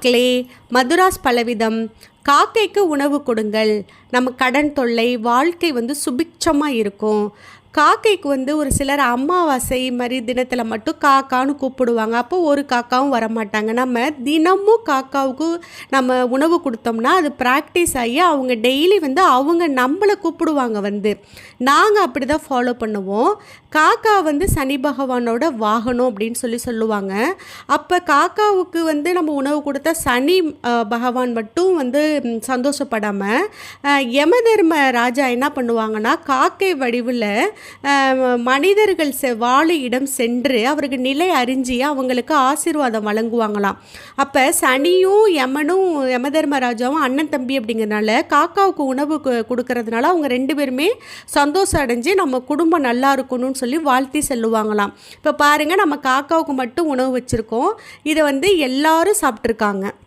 மக்களே, மதுராஸ் பலவிதம். காக்கைக்கு உணவு கொடுங்கள். நம்ம கடன் தொல்லை, வாழ்க்கை சுபிட்சமாக இருக்கும். காக்கைக்கு ஒரு சிலர் அமாவாசை மாதிரி தினத்தில் மட்டும் காக்கான்னு கூப்பிடுவாங்க. அப்போ ஒரு காக்காவும் வரமாட்டாங்க. நம்ம தினமும் காக்காவுக்கு நம்ம உணவு கொடுத்தோம்னா அது ப்ராக்டிஸ் ஆகி அவங்க டெய்லி அவங்க நம்மளை கூப்பிடுவாங்க. நாங்கள் அப்படி தான் ஃபாலோ பண்ணுவோம். காக்கா சனி பகவானோட வாகனம் அப்படின்னு சொல்லுவாங்க. அப்போ காக்காவுக்கு நம்ம உணவு கொடுத்தா சனி பகவான் மட்டும் சந்தோஷப்படாமல் யமதர்ம ராஜா என்ன பண்ணுவாங்கன்னா, காக்கை வடிவில் மனிதர்கள் வாழும் இடம் சென்று அவருக்கு நிலை அறிஞ்சி அவங்களுக்கு ஆசீர்வாதம் வழங்குவாங்களாம். அப்போ சனியும் யமனும் யமதர்மராஜாவும் அண்ணன் தம்பி அப்படிங்கிறதுனால காக்காவுக்கு உணவு கொடுக்கறதுனால அவங்க 2 பேருமே சந்தோஷம் அடைஞ்சு நம்ம குடும்பம் நல்லா இருக்கணும்னு சொல்லி வாழ்த்தி செல்லுவாங்களாம். இப்போ பாருங்கள், நம்ம காக்காவுக்கு மட்டும் உணவு வச்சுருக்கோம். இதை எல்லாரும் சாப்பிட்ருக்காங்க.